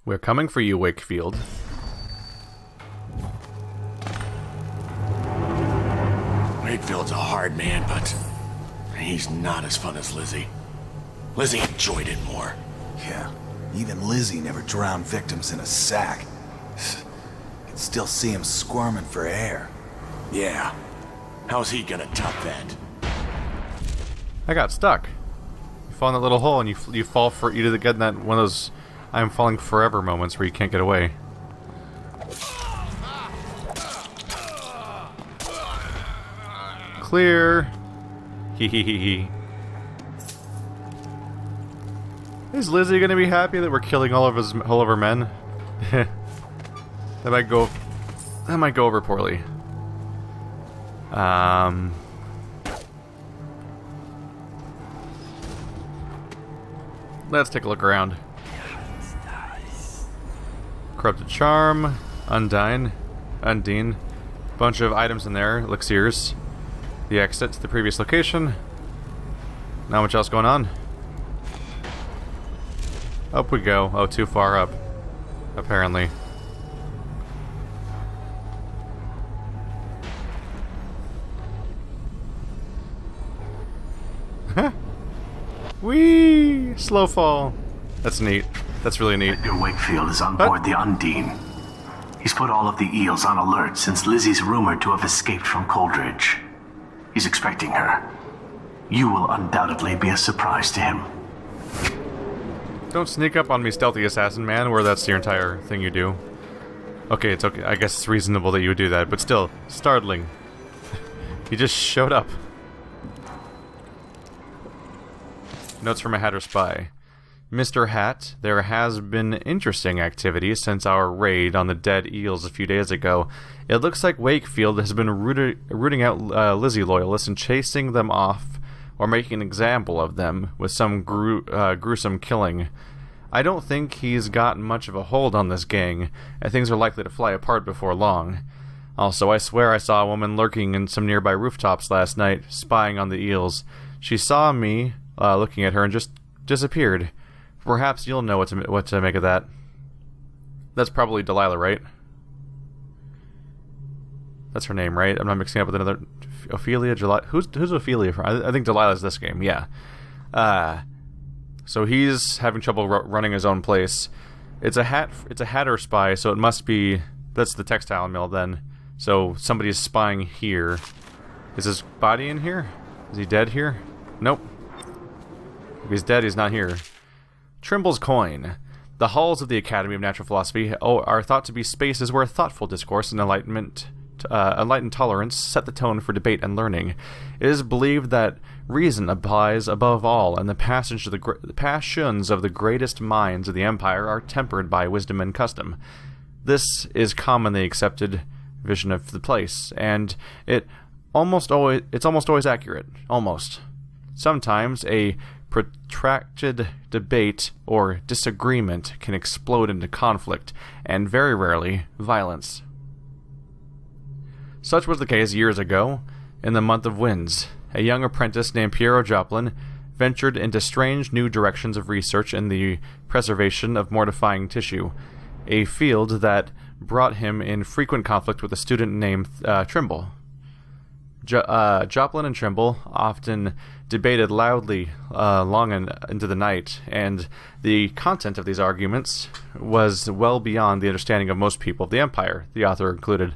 We're coming for you, Wakefield. Wakefield's a hard man, but he's not as fun as Lizzie. Lizzie enjoyed it more. Yeah, even Lizzie never drowned victims in a sack. Can still see him squirming for air. Yeah. How's he gonna top that? I got stuck. You fall in that little hole and you fall for either get in that one of those I'm falling forever moments where you can't get away. Clear. Hee hee hee hee. Is Lizzie gonna be happy that we're killing all of her men? that might go over poorly. Let's take a look around. Corrupted Charm, Undine, bunch of items in there, elixirs. The exit to the previous location. Not much else going on. Up we go. Oh, too far up. Apparently. Whee! Slow fall. That's neat. That's really neat. Edgar Wakefield is on board the Undine. He's put all of the Eels on alert since Lizzie's rumored to have escaped from Coldridge. He's expecting her. You will undoubtedly be a surprise to him. Don't sneak up on me, stealthy assassin man, where that's your entire thing you do. Okay, it's okay. I guess it's reasonable that you would do that, but still, startling. He just showed up. Notes from a Hatter spy. Mr. Hat, there has been interesting activity since our raid on the dead Eels a few days ago. It looks like Wakefield has been rooting out Lizzie loyalists and chasing them off or making an example of them with some gruesome killing. I don't think he's gotten much of a hold on this gang, and things are likely to fly apart before long. Also, I swear I saw a woman lurking in some nearby rooftops last night, spying on the Eels. She saw me looking at her and just disappeared. Perhaps you'll know what to make of that. That's probably Delilah, right? That's her name, right? I'm not mixing up with another Ophelia. Who's Ophelia from? I think Delilah's this game. Yeah. So he's having trouble running his own place. It's a Hatter spy, so it must be that's the textile mill then. So somebody is spying here. Is his body in here? Is he dead here? Nope. If he's dead, he's not here. Trimble's coin. The halls of the Academy of Natural Philosophy are thought to be spaces where thoughtful discourse and enlightened tolerance set the tone for debate and learning. It is believed that reason applies above all, and the passions of the greatest minds of the Empire are tempered by wisdom and custom. This is commonly accepted vision of the place, and it's almost always accurate. Almost. Sometimes a protracted debate or disagreement can explode into conflict, and very rarely, violence. Such was the case years ago. In the month of Winds, a young apprentice named Piero Joplin ventured into strange new directions of research in the preservation of mortifying tissue, a field that brought him in frequent conflict with a student named Trimble. Joplin and Trimble often debated loudly long into the night, and the content of these arguments was well beyond the understanding of most people of the Empire, the author included.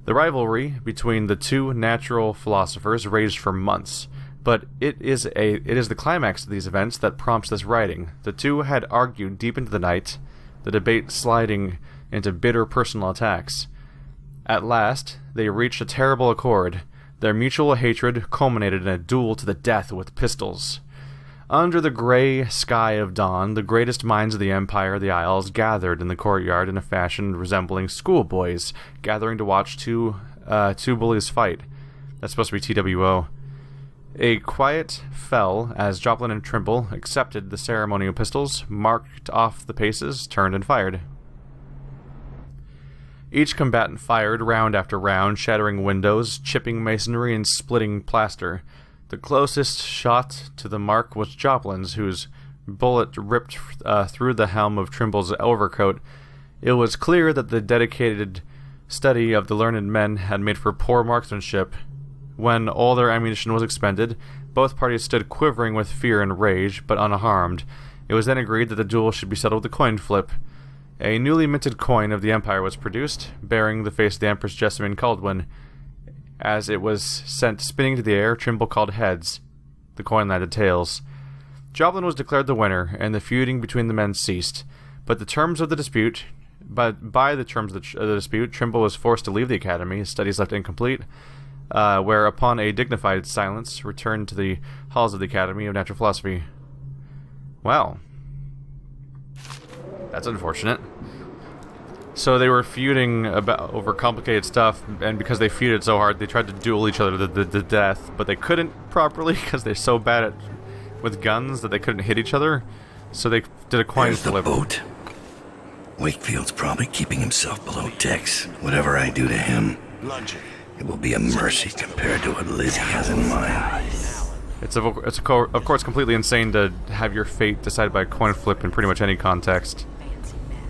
The rivalry between the two natural philosophers raged for months, but it is the climax of these events that prompts this writing. The two had argued deep into the night, the debate sliding into bitter personal attacks. At last, they reached a terrible accord. Their mutual hatred culminated in a duel to the death with pistols. Under the gray sky of dawn, the greatest minds of the Empire of the Isles gathered in the courtyard in a fashion resembling schoolboys gathering to watch two bullies fight. That's supposed to be TWO. A quiet fell as Joplin and Trimble accepted the ceremonial pistols, marked off the paces, turned and fired. Each combatant fired round after round, shattering windows, chipping masonry, and splitting plaster. The closest shot to the mark was Joplin's, whose bullet ripped through the helm of Trimble's overcoat, it was clear that the dedicated study of the learned men had made for poor marksmanship. When all their ammunition was expended, both parties stood quivering with fear and rage, but unharmed. It was then agreed that the duel should be settled with a coin flip. A newly minted coin of the Empire was produced, bearing the face of the Empress Jessamine Caldwin. As it was sent spinning to the air, Trimble called heads. The coin landed tails. Joblin was declared the winner, and the feuding between the men ceased. But the terms of the dispute, by the terms of the dispute, Trimble was forced to leave the academy, his studies left incomplete, where, upon a dignified silence, returned to the halls of the Academy of Natural Philosophy. Well, that's unfortunate. So they were feuding over complicated stuff, and because they feuded so hard, they tried to duel each other to death, but they couldn't properly because they're so bad with guns that they couldn't hit each other. So they did a coin flip. There's the boat. Wakefield's probably keeping himself below decks. Whatever I do to him, it will be a mercy compared to what Lizzie has in mind. It's of course completely insane to have your fate decided by a coin flip in pretty much any context.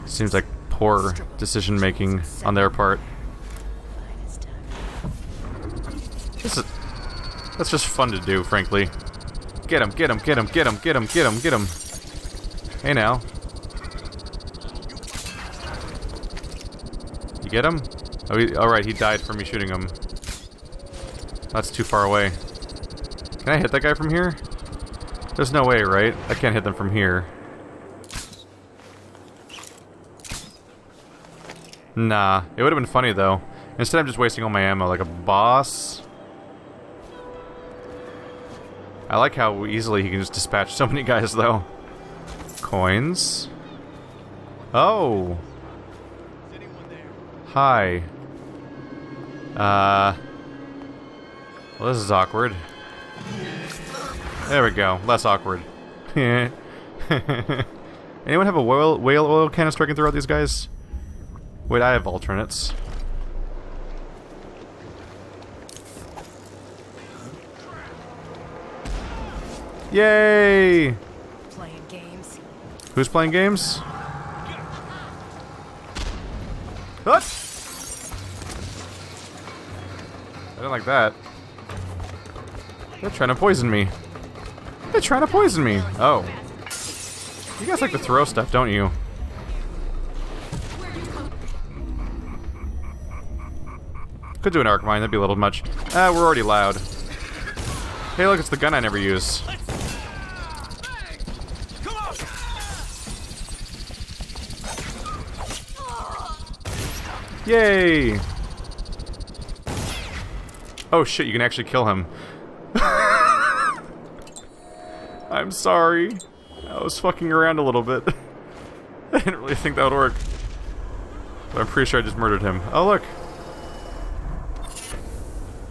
Seems like poor decision making on their part. That's just fun to do, frankly. Get him, get him, get him, get him, get him, get him, get him. Hey now. You get him? Oh, alright, he died from me shooting him. That's too far away. Can I hit that guy from here? There's no way, right? I can't hit them from here. Nah, it would have been funny though. Instead I'm just wasting all my ammo like a boss. I like how easily he can just dispatch so many guys though. Coins. Oh. Hi. Well, this is awkward. There we go. Less awkward. Anyone have a whale oil canister I can throw at these guys? Wait, I have alternates. Yay! Playing games. Who's playing games? What? I didn't like that. They're trying to poison me. They're trying to poison me. Oh. You guys like to throw stuff, don't you? Could do an arc mine, that'd be a little much. We're already loud. Hey look, it's the gun I never use. Yay! Oh shit, you can actually kill him. I'm sorry. I was fucking around a little bit. I didn't really think that would work. But I'm pretty sure I just murdered him. Oh look!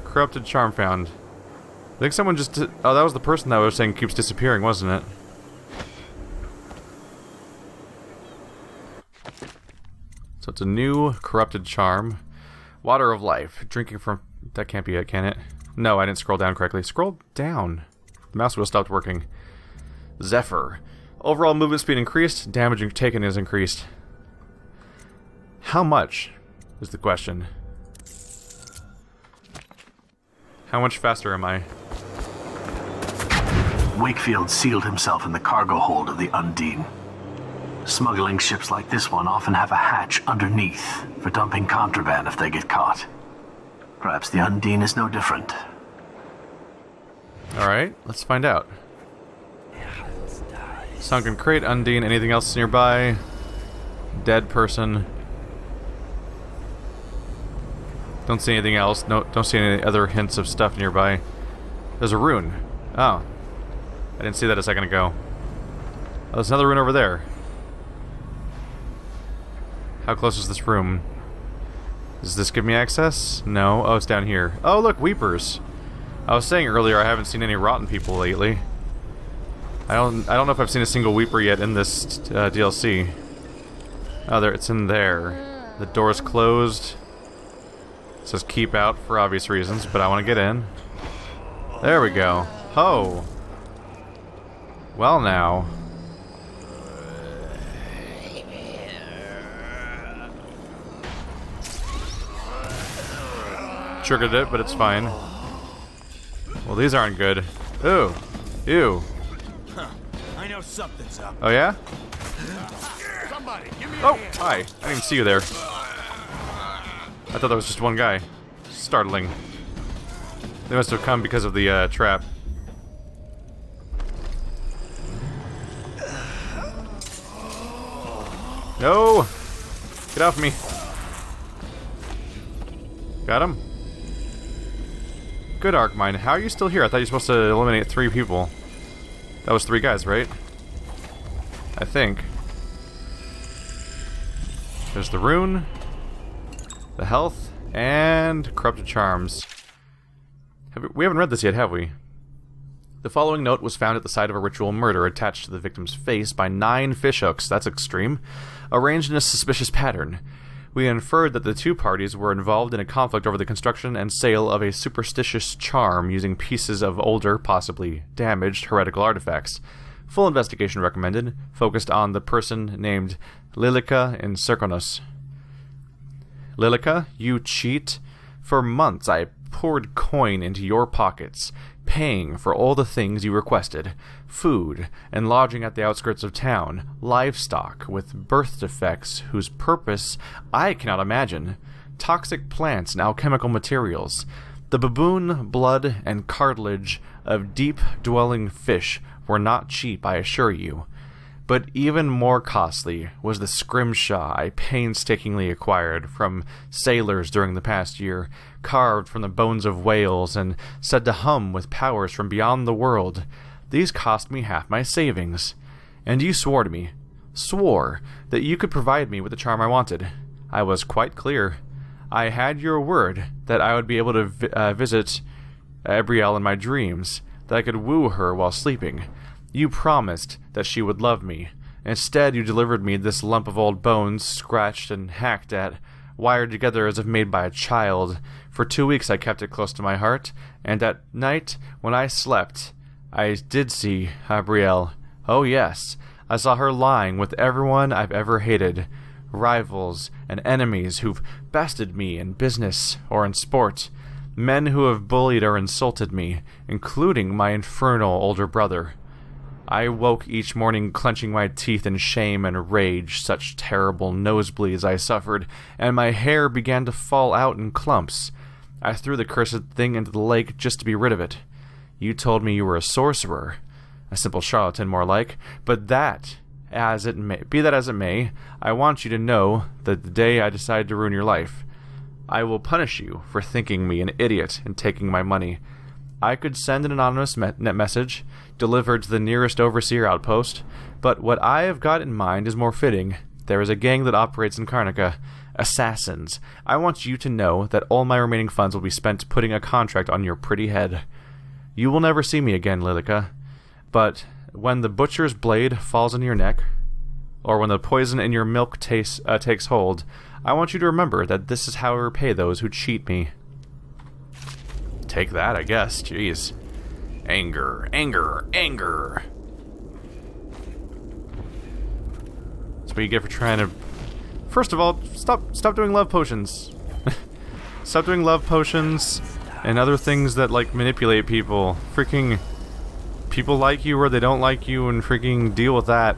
Corrupted charm found. I think someone just oh, that was the person that I was saying keeps disappearing, wasn't it? So it's a new corrupted charm. Water of life. Drinking from... That can't be it, can it? No, I didn't scroll down correctly. Scroll down. The mouse wheel stopped working. Zephyr. Overall movement speed increased. Damage taken is increased. How much is the question. How much faster am I? Wakefield sealed himself in the cargo hold of the Undine. Smuggling ships like this one often have a hatch underneath for dumping contraband if they get caught. Perhaps the Undine is no different. Alright, let's find out. Sunken crate, Undine, anything else nearby? Dead person. Don't see anything else. No, don't see any other hints of stuff nearby. There's a rune. Oh. I didn't see that a second ago. Oh, there's another rune over there. How close is this room? Does this give me access? No. Oh, it's down here. Oh, look, Weepers. I was saying earlier I haven't seen any rotten people lately. I don't know if I've seen a single Weeper yet in this DLC. Oh, there, it's in there. The door's closed. It says keep out for obvious reasons, but I want to get in. There we go. Ho! Well now. triggered it, but it's fine. Well, these aren't good. Ooh. Ew. I know something's up. Oh, yeah? Somebody, give me Oh, hi. I didn't even see you there. I thought that was just one guy. Startling. They must have come because of the trap. No! Get off me. Got him? Good, Arkane. How are you still here? I thought you were supposed to eliminate 3 people. That was 3 guys, right? I think. There's the rune, the health, and corrupted charms. We haven't read this yet, have we? The following note was found at the site of a ritual murder attached to the victim's face by 9 fishhooks. That's extreme. Arranged in a suspicious pattern. We inferred that the 2 parties were involved in a conflict over the construction and sale of a superstitious charm using pieces of older, possibly damaged, heretical artifacts. Full investigation recommended, focused on the person named Delilah in Serkonos. Delilah, you cheat. For months I poured coin into your pockets, paying for all the things you requested. Food, and lodging at the outskirts of town, livestock with birth defects whose purpose I cannot imagine, toxic plants and alchemical materials. The baboon blood and cartilage of deep-dwelling fish were not cheap, I assure you. But even more costly was the scrimshaw I painstakingly acquired from sailors during the past year, carved from the bones of whales and said to hum with powers from beyond the world. These cost me half my savings. And you swore to me, that you could provide me with the charm I wanted. I was quite clear. I had your word that I would be able to visit Abrielle in my dreams, that I could woo her while sleeping. You promised that she would love me. Instead, you delivered me this lump of old bones, scratched and hacked at, wired together as if made by a child. For 2 weeks I kept it close to my heart, and at night, when I slept, I did see Abrielle. Oh yes, I saw her lying with everyone I've ever hated. Rivals and enemies who've bested me in business or in sport. Men who have bullied or insulted me, including my infernal older brother. I woke each morning clenching my teeth in shame and rage, such terrible nosebleeds I suffered, and my hair began to fall out in clumps. I threw the cursed thing into the lake just to be rid of it. You told me you were a sorcerer, a simple charlatan more like, but that, as it may, be that as it may, I want you to know that the day I decide to ruin your life, I will punish you for thinking me an idiot and taking my money. I could send an anonymous net message, delivered to the nearest overseer outpost, but what I have got in mind is more fitting. There is a gang that operates in Karnaca. Assassins. I want you to know that all my remaining funds will be spent putting a contract on your pretty head. You will never see me again, Delilah, but when the butcher's blade falls into your neck, or when the poison in your milk takes hold, I want you to remember that this is how I repay those who cheat me. Take that, I guess. Jeez. Anger, anger, anger. That's what you get for trying to... First of all, stop doing love potions. Stop doing love potions and other things that, like, manipulate people. Freaking... People like you or they don't like you, and freaking deal with that.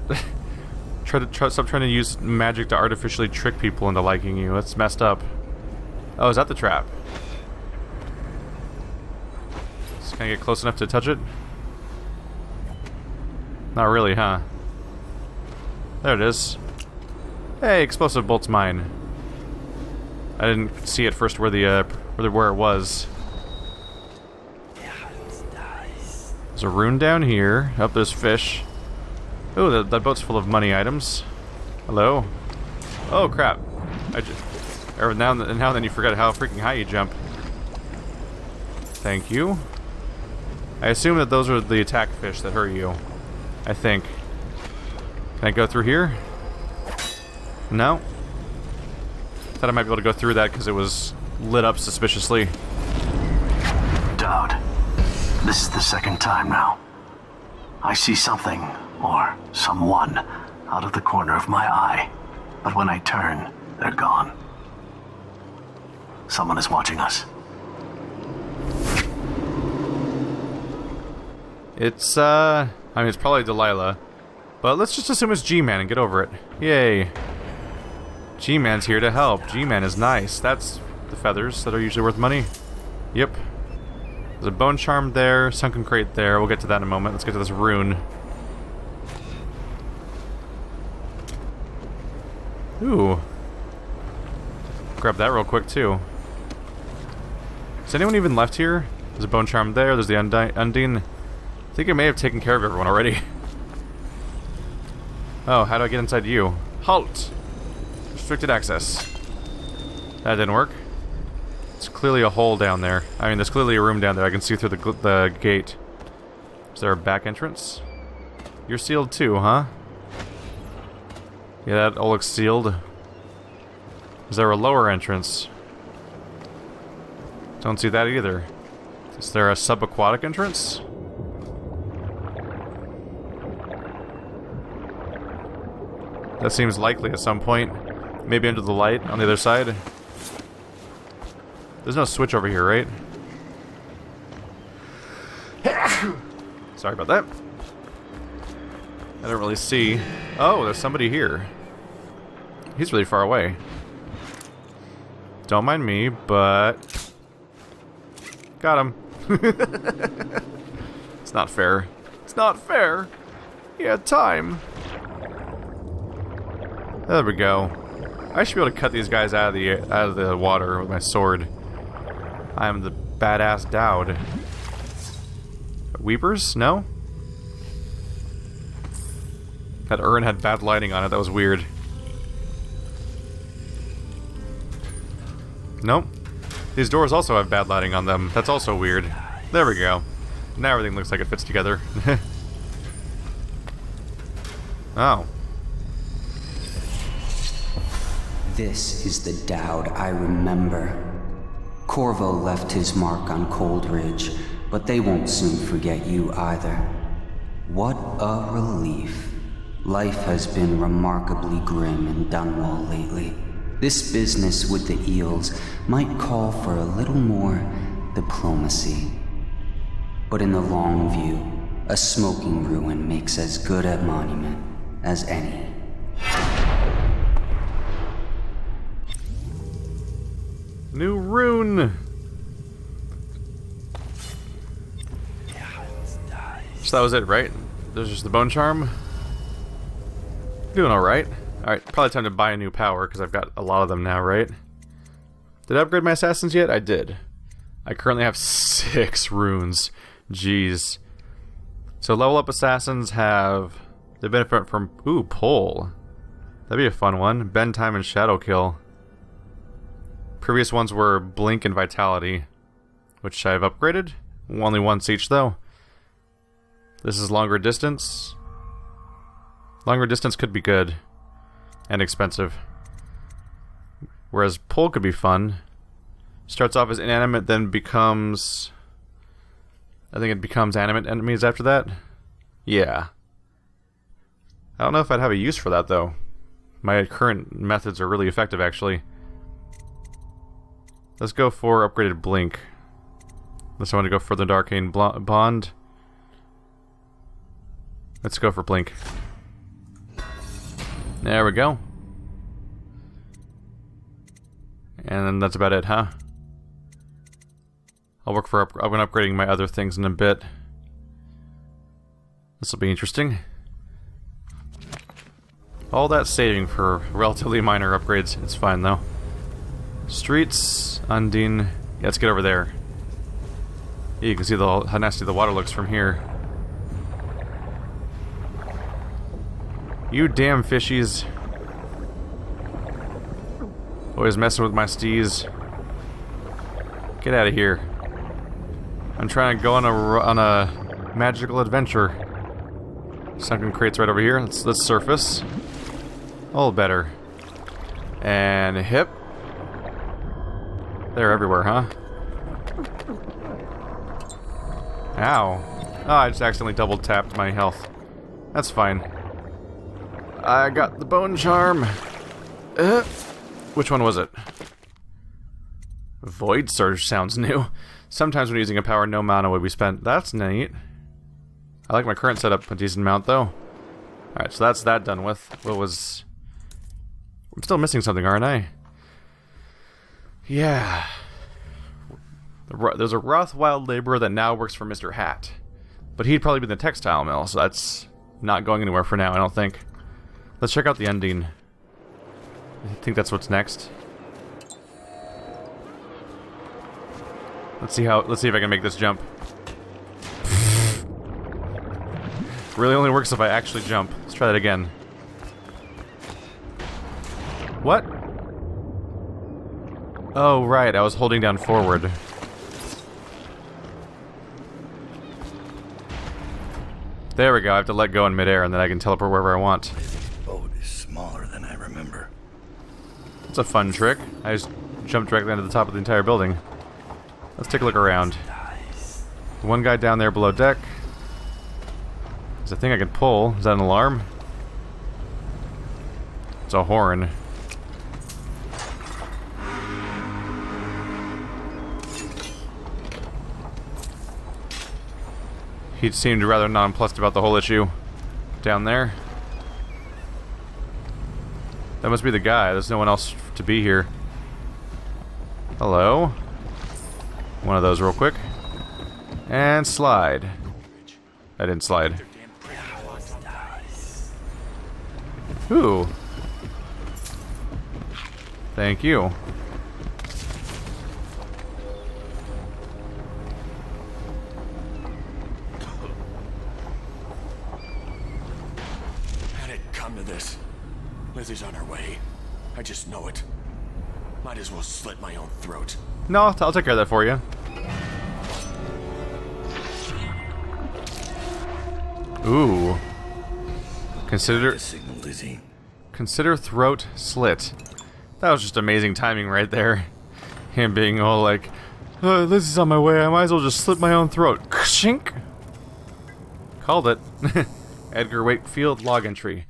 Stop trying to use magic to artificially trick people into liking you. That's messed up. Oh, is that the trap? Can I get close enough to touch it? Not really, huh? There it is. Hey, explosive bolt's mine. I didn't see at first where it was. There's a rune down here. Oh, there's fish. Oh, that boat's full of money items. Hello. Oh crap! Now and then you forget how freaking high you jump. Thank you. I assume that those are the attack fish that hurt you. I think. Can I go through here? No. Thought I might be able to go through that because it was lit up suspiciously. Daud, this is the second time now. I see something, or someone, out of the corner of my eye. But when I turn, they're gone. Someone is watching us. It's, I mean, it's probably Delilah. But let's just assume it's G-Man and get over it. Yay. G-Man's here to help. G-Man is nice. That's the feathers that are usually worth money. Yep. There's a bone charm there, sunken crate there. We'll get to that in a moment. Let's get to this rune. Ooh. Grab that real quick, too. Is anyone even left here? There's a bone charm there. There's the Undine. I think I may have taken care of everyone already. Oh, how do I get inside you? Halt! Restricted access. That didn't work. It's clearly a hole down there. I mean, there's clearly a room down there. I can see through the gate. Is there a back entrance? You're sealed too, huh? Yeah, that all looks sealed. Is there a lower entrance? Don't see that either. Is there a subaquatic entrance? That seems likely at some point. Maybe under the light on the other side. There's no switch over here, right? Sorry about that. I don't really see. Oh, there's somebody here. He's really far away. Don't mind me, but... Got him. It's not fair. It's not fair. He had time. There we go. I should be able to cut these guys out of the water with my sword. I am the badass Daud. Weepers? No? That urn had bad lighting on it. That was weird. Nope. These doors also have bad lighting on them. That's also weird. There we go. Now everything looks like it fits together. Oh. This is the Daud I remember. Corvo left his mark on Coldridge, but they won't soon forget you either. What a relief. Life has been remarkably grim in Dunwall lately. This business with the Eels might call for a little more diplomacy. But in the long view, a smoking ruin makes as good a monument as any. New rune! So that was it, right? There's just the bone charm. Doing alright. Alright, probably time to buy a new power, because I've got a lot of them now, right? Did I upgrade my assassins yet? I did. I currently have 6 runes. Jeez. So level up assassins have... They benefit from... Ooh, pull. That'd be a fun one. Bend time and shadow kill. Previous ones were blink and vitality, which I've upgraded. Only once each, though. This is longer distance. Longer distance could be good. And expensive. Whereas pull could be fun. Starts off as inanimate, then becomes... I think it becomes animate enemies after that. Yeah. I don't know if I'd have a use for that, though. My current methods are really effective, actually. Let's go for upgraded blink. Unless I want to go further to Arkane Bond. Let's go for blink. There we go. And then that's about it, huh? I'll work for I've been upgrading my other things in a bit. This will be interesting. All that saving for relatively minor upgrades. It's fine though. Streets, Undine. Yeah, let's get over there. Yeah, you can see how nasty the water looks from here. You damn fishies. Always messing with my steez. Get out of here. I'm trying to go on a magical adventure. Sunken crates right over here. Let's surface. All better. And hip. They're everywhere, huh? Ow. Oh, I just accidentally double tapped my health. That's fine. I got the bone charm. Which one was it? Void Surge sounds new. Sometimes when using a power, no mana would be spent. That's neat. I like my current setup a decent amount, though. Alright, so that's that done with. What was... I'm still missing something, aren't I? Yeah. There's a Rothwild laborer that now works for Mr. Hat. But he'd probably be in the textile mill, so that's not going anywhere for now, I don't think. Let's check out the ending. I think that's what's next. Let's see if I can make this jump. Really only works if I actually jump. Let's try that again. What? Oh, right, I was holding down forward. There we go, I have to let go in midair and then I can teleport wherever I want. This boat is smaller than I remember. It's a fun trick. I just jumped directly onto the top of the entire building. Let's take a look around. The one guy down there below deck. There's a thing I can pull. Is that an alarm? It's a horn. He seemed rather nonplussed about the whole issue. Down there. That must be the guy. There's no one else to be here. Hello? One of those real quick. And slide. I didn't slide. Ooh. Thank you. How'd it come to this? Lizzie's on her way. I just know it. Might as well slit my own throat. No, I'll take care of that for you. Ooh. Consider Signal Lizzie. Consider throat slit. That was just amazing timing right there. Him being all like, Lizzie's on my way, I might as well just slit my own throat. Shink! Called it. Edgar Wakefield log entry.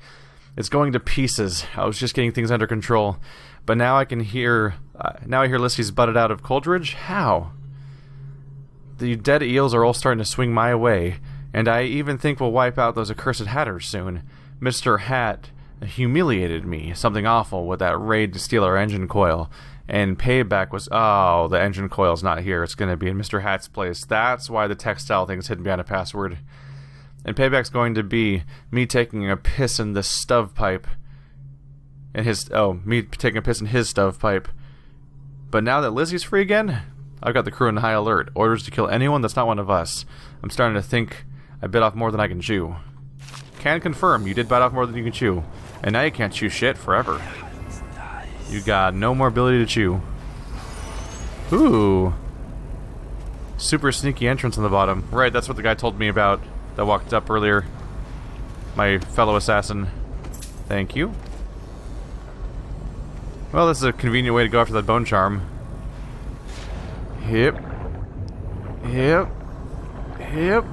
It's going to pieces. I was just getting things under control. But now I can hear... now I hear Lizzie's butted out of Coldridge? How? The dead eels are all starting to swing my way. And I even think we'll wipe out those accursed hatters soon. Mr. Hat humiliated me. Something awful with that raid to steal our engine coil. And payback was... Oh, the engine coil's not here. It's going to be in Mr. Hat's place. That's why the textile thing's hidden behind a password. And payback's going to be me taking a piss in the stovepipe. And his... Oh, me taking a piss in his stovepipe. But now that Lizzie's free again, I've got the crew in high alert. Orders to kill anyone that's not one of us. I'm starting to think I bit off more than I can chew. Can confirm, you did bite off more than you can chew. And now you can't chew shit forever. You got no more ability to chew. Ooh. Super sneaky entrance on the bottom. Right, that's what the guy told me about that walked up earlier. My fellow assassin. Thank you. Well, this is a convenient way to go after that bone charm. Yep. Yep. Yep.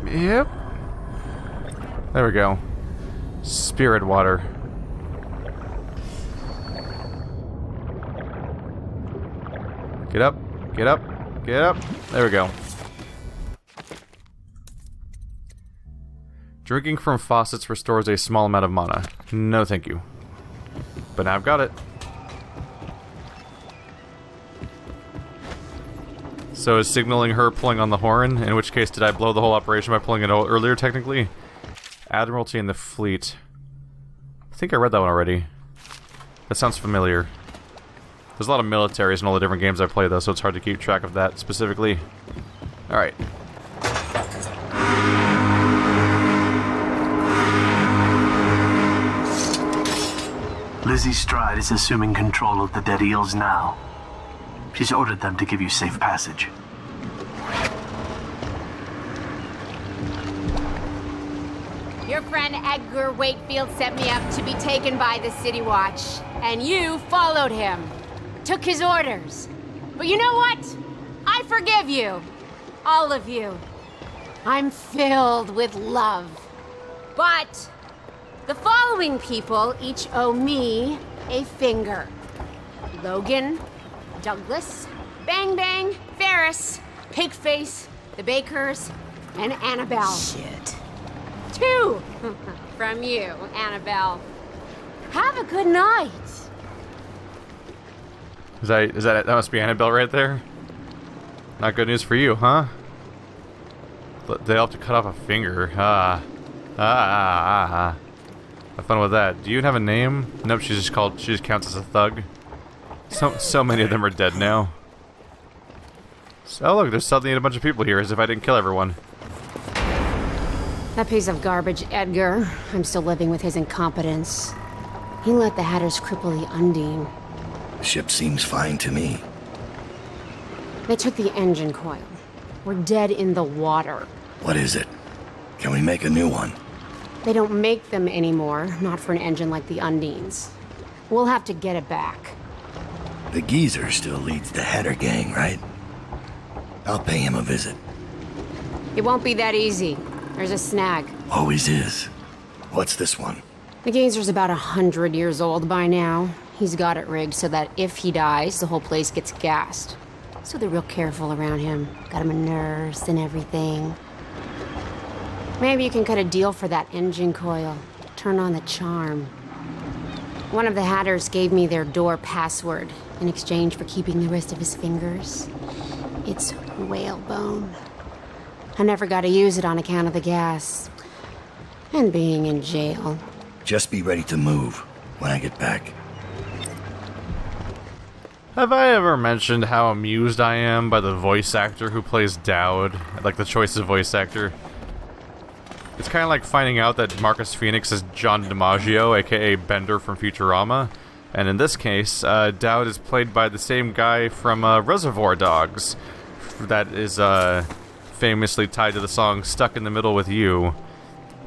Yep. There we go. Spirit water. Get up. Get up. Get up. There we go. Drinking from faucets restores a small amount of mana. No thank you. But now I've got it. So is signaling her pulling on the horn? In which case, did I blow the whole operation by pulling it earlier, technically? Admiralty and the Fleet. I think I read that one already. That sounds familiar. There's a lot of militaries in all the different games I play, though, so it's hard to keep track of that specifically. Alright. Lizzie Stride is assuming control of the dead eels now. She's ordered them to give you safe passage. Your friend Edgar Wakefield set me up to be taken by the City Watch, and you followed him. Took his orders. But you know what? I forgive you. All of you. I'm filled with love. But the following people each owe me a finger. Logan, Douglas, Bang Bang, Ferris, Pigface, the Bakers, And Annabelle. Shit. 2 from you, Annabelle. Have a good night. That must be Annabelle right there? Not good news for you, huh? They'll have to cut off a finger. Have fun with that. Do you have a name? Nope, she just counts as a thug. So many of them are dead now. Oh look, there's suddenly a bunch of people here, as if I didn't kill everyone. That piece of garbage, Edgar. I'm still living with his incompetence. He let the Hatters cripple the Undine. The ship seems fine to me. They took the engine coil. We're dead in the water. What is it? Can we make a new one? They don't make them anymore, not for an engine like the Undine's. We'll have to get it back. The geezer still leads the Hatter gang, right? I'll pay him a visit. It won't be that easy. There's a snag. Always is. What's this one? The geezer's about 100 years old by now. He's got it rigged so that if he dies, the whole place gets gassed. So they're real careful around him. Got him a nurse and everything. Maybe you can cut a deal for that engine coil. Turn on the charm. One of the Hatters gave me their door password in exchange for keeping the rest of his fingers. It's whalebone. I never got to use it on account of the gas. And being in jail. Just be ready to move when I get back. Have I ever mentioned how amused I am by the voice actor who plays Daud? Like the choice of voice actor. It's kind of like finding out that Marcus Phoenix is John DiMaggio, aka Bender from Futurama. And in this case, Daud is played by the same guy from Reservoir Dogs. That is famously tied to the song Stuck in the Middle with You.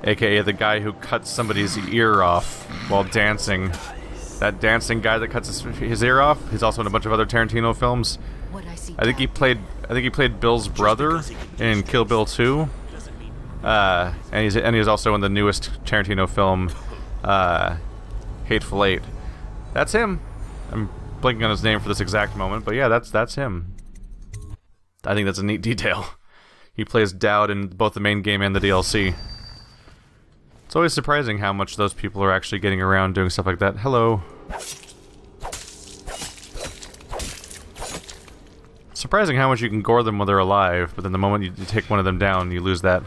Aka the guy who cuts somebody's ear off while dancing. That dancing guy that cuts his ear off, he's also in a bunch of other Tarantino films. I think he played Bill's brother in Kill Bill 2. And he's also in the newest Tarantino film, Hateful Eight. That's him. I'm blanking on his name for this exact moment, but yeah, that's him. I think that's a neat detail. He plays Daud in both the main game and the DLC. It's always surprising how much those people are actually getting around doing stuff like that. Hello. Surprising how much you can gore them while they're alive, but then the moment you take one of them down, you lose that.